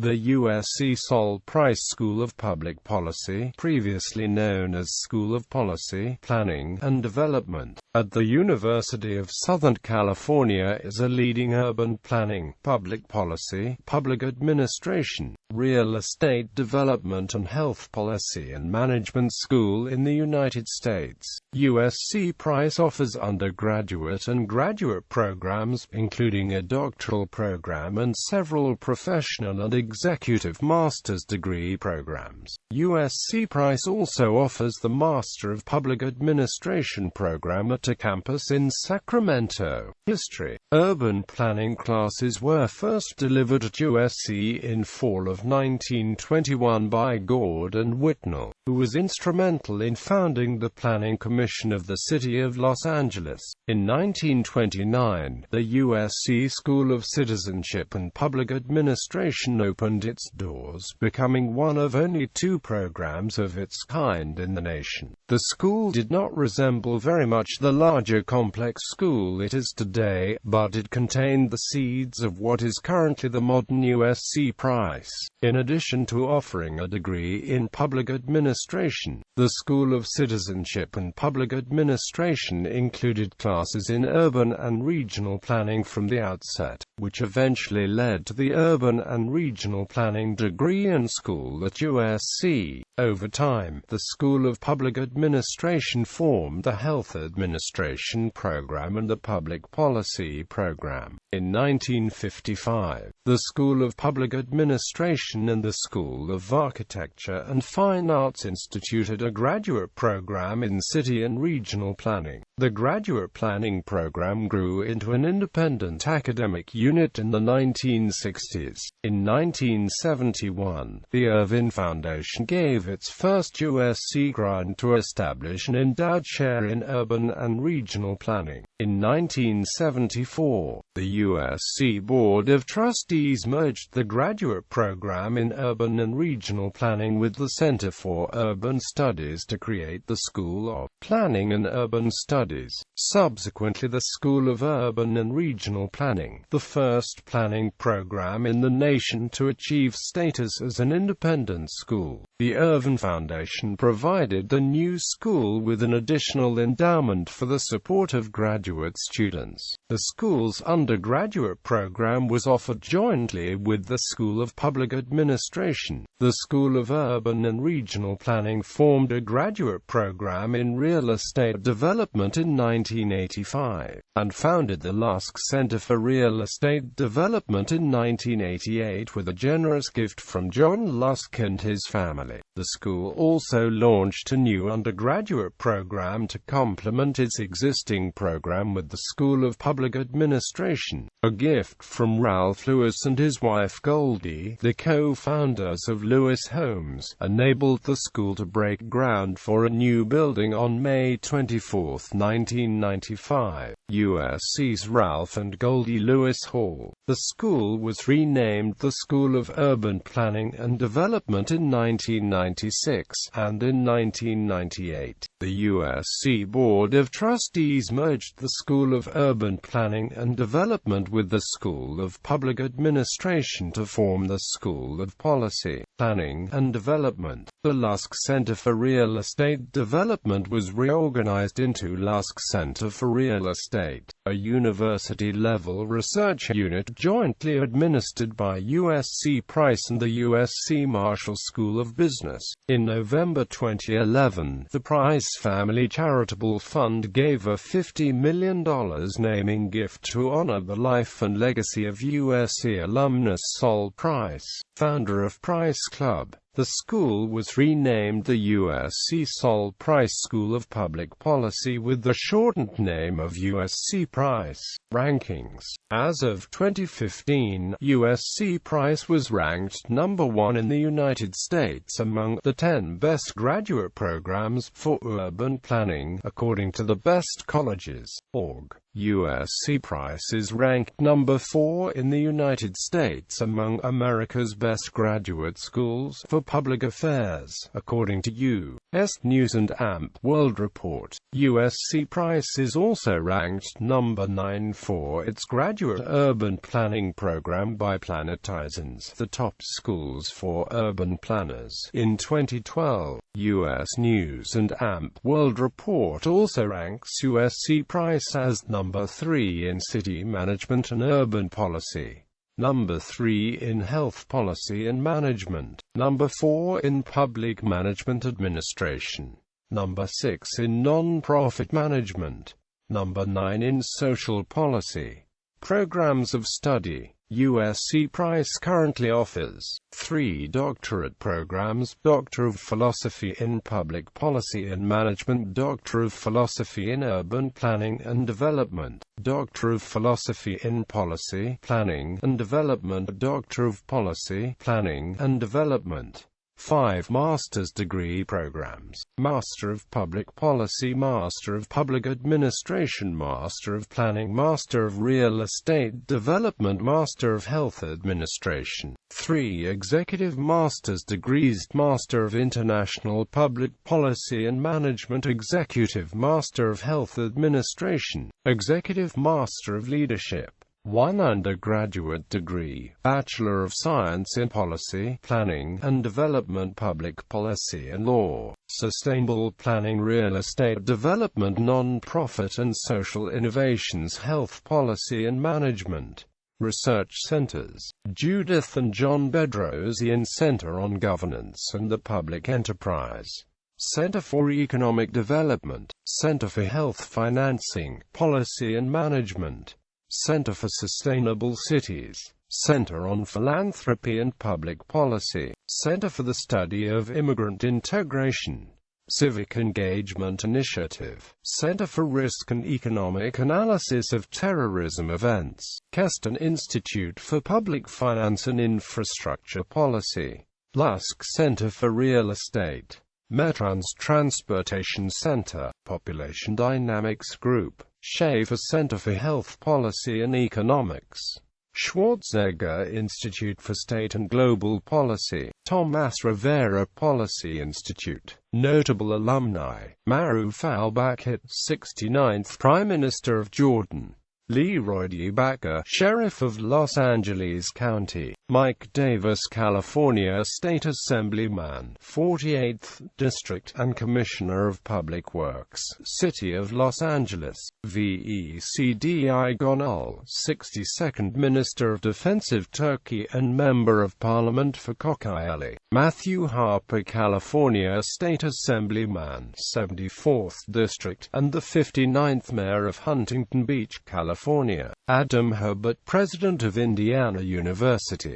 The USC Price School of Public Policy, previously known as School of Policy, Planning, and Development, at the University of Southern California is a leading urban planning, public policy, public administration, real estate development and health policy and management school in the United States. USC Price offers undergraduate and graduate programs, including a doctoral program and several professional and executive master's degree programs. USC Price also offers the Master of Public Administration program at a campus in Sacramento. History. Urban planning classes were first delivered at USC in fall of 1921 by Gordon Whitnell, who was instrumental in founding the Planning Commission of the City of Los Angeles. In 1929, the USC School of Citizenship and Public Administration opened its doors, becoming one of only two programs of its kind in the nation. The school did not resemble very much the larger complex school it is today, but it contained the seeds of what is currently the modern USC Price. In addition to offering a degree in public administration, the School of Citizenship and Public Administration included classes in urban and regional planning from the outset, which eventually led to the Urban and Regional Planning degree and school at USC. Over time, the School of Public Administration formed the Health Administration program and the Public Policy program. In 1955, the School of Public Administration and the School of Architecture and Fine Arts instituted a graduate program in city and regional planning. The graduate planning program grew into an independent academic unit in the 1960s. In 1971, the Irving Foundation gave its first USC grant to establish an endowed chair in urban and regional planning. In 1974, the USC Board of Trustees merged the graduate program in urban and regional planning with the Center for Urban Studies to create the School of Planning and Urban Studies. Subsequently, the School of Urban and Regional Planning, the first planning program in the nation to achieve status as an independent school. The Irving Foundation provided the new school with an additional endowment for the support of graduate students. The school's undergraduate program was offered jointly with the School of Public Administration. The School of Urban and Regional Planning formed a graduate program in real estate development in 1985, and founded the Lusk Center for Real Estate Development in 1988 with a generous gift from John Lusk and his family. The school also launched a new undergraduate program to complement its existing program with the School of Public Administration. A gift from Ralph Lewis and his wife Goldie, the co-founders of Lewis Homes, enabled the school to break ground for a new building on May 24, 1995, USC's Ralph and Goldie Lewis Hall. The school was renamed the School of Urban Planning and Development in 1996, and in 1998, the USC Board of Trustees merged the School of Urban Planning and Development with the School of Public Administration to form the School of Policy, Planning, and Development. The Lusk Center for Real Estate Development was reorganized into Lusk Center for Real Estate, a university-level research unit jointly administered by USC Price and the USC Marshall School of Business. In November 2011, the Price Family Charitable Fund gave a $50 million naming gift to honor the life and legacy of USC alumnus Sol Price, founder of Price Club. The school was renamed the USC Sol Price School of Public Policy with the shortened name of USC Price. Rankings. As of 2015, USC Price was ranked number 1 in the United States among the 10 best graduate programs for urban planning, according to the Best Colleges.org. USC Price is ranked number 4 in the United States among America's best graduate schools for public affairs, according to U. News and AMP World Report. USC Price is also ranked number 9 for its graduate urban planning program by Planetizens, the top schools for urban planners. In 2012, US News and AMP World Report also ranks USC Price as number 3 in city management and urban policy, number 3 in health policy and management, number 4 in public management administration, number 6 in non-profit management, number 9 in social policy. Programs of study. USC Price currently offers 3 doctorate programs: Doctor of Philosophy in Public Policy and Management, Doctor of Philosophy in Urban Planning and Development, Doctor of Philosophy in Policy, Planning and Development, Doctor of Policy, Planning and Development. 5 master's degree programs: Master of Public Policy, Master of Public Administration, Master of Planning, Master of Real Estate Development, Master of Health Administration. 3 executive master's degrees: Master of International Public Policy and Management, Executive Master of Health Administration, Executive Master of Leadership. 1 undergraduate degree: Bachelor of Science in Policy, Planning and Development, Public Policy and Law, Sustainable Planning, Real Estate Development, Non-Profit and Social Innovations, Health Policy and Management. Research Centers: Judith and John Bedrosian Center on Governance and the Public Enterprise, Center for Economic Development, Center for Health Financing, Policy and Management, Center for Sustainable Cities, Center on Philanthropy and Public Policy, Center for the Study of Immigrant Integration, Civic Engagement Initiative, Center for Risk and Economic Analysis of Terrorism Events, Keston Institute for Public Finance and Infrastructure Policy, Lusk Center for Real Estate, Metrans Transportation Center, Population Dynamics Group, Schaefer Center for Health Policy and Economics, Schwarzenegger Institute for State and Global Policy, Thomas Rivera Policy Institute. Notable alumni: Maruf al-Bakit, 69th Prime Minister of Jordan; Leroy D. Baker, Sheriff of Los Angeles County; Mike Davis, California State Assemblyman, 48th District, and Commissioner of Public Works, City of Los Angeles; Vecdi Gonul, 62nd Minister of Defense of Turkey and Member of Parliament for Kocaeli; Matthew Harper, California State Assemblyman, 74th District, and the 59th Mayor of Huntington Beach, California; Adam Herbert, President of Indiana University;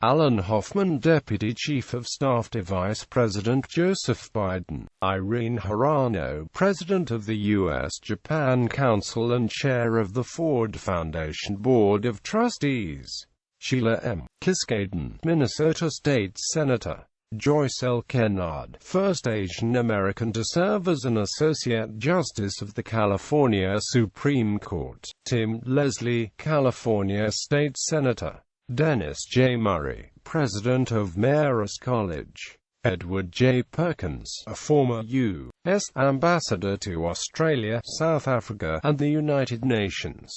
Alan Hoffman, Deputy Chief of Staff to Vice President Joseph Biden; Irene Hirano, President of the U.S.-Japan Council and Chair of the Ford Foundation Board of Trustees; Sheila M. Kiskaden, Minnesota State Senator; Joyce L. Kennard, first Asian American to serve as an Associate Justice of the California Supreme Court; Tim Leslie, California State Senator; Dennis J. Murray, President of Marist College; Edward J. Perkins, a former U.S. Ambassador to Australia, South Africa, and the United Nations;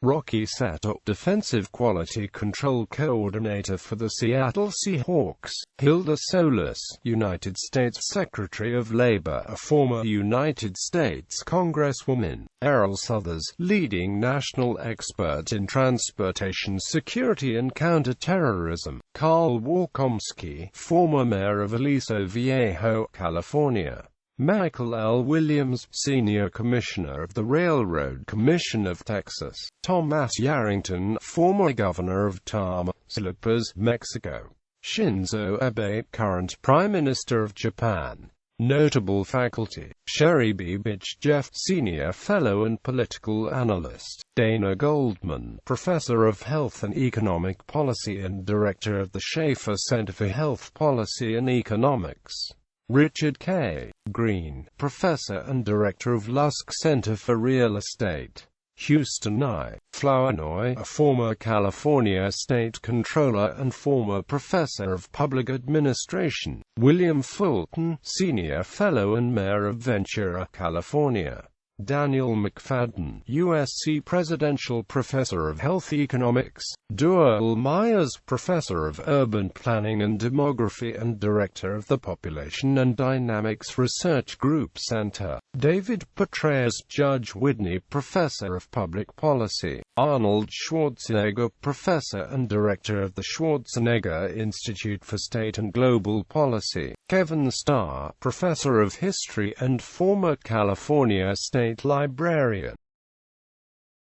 Rocky Sato, Defensive Quality Control Coordinator for the Seattle Seahawks; Hilda Solis, United States Secretary of Labor, a former United States Congresswoman; Errol Southers, leading national expert in transportation security and counterterrorism; Carl Warkomsky, former mayor of Aliso Viejo, California; Michael L. Williams, Senior Commissioner of the Railroad Commission of Texas; Thomas Yarrington, former Governor of Tamaulipas, Mexico; Shinzo Abe, current Prime Minister of Japan. Notable faculty: Sherry B. Bitch Jeff, Senior Fellow and Political Analyst; Dana Goldman, Professor of Health and Economic Policy and Director of the Schaefer Center for Health Policy and Economics; Richard K. Green, Professor and Director of Lusk Center for Real Estate; Houston I. Flournoy, a former California State Controller and former Professor of Public Administration. William Fulton, Senior Fellow and Mayor of Ventura, California. Daniel McFadden, USC Presidential Professor of Health Economics. Duerl Myers, Professor of Urban Planning and Demography and Director of the Population and Dynamics Research Group Center. David Petraeus, Judge Whitney, Professor of Public Policy. Arnold Schwarzenegger, Professor and Director of the Schwarzenegger Institute for State and Global Policy. Kevin Starr, Professor of History and former California State Librarian.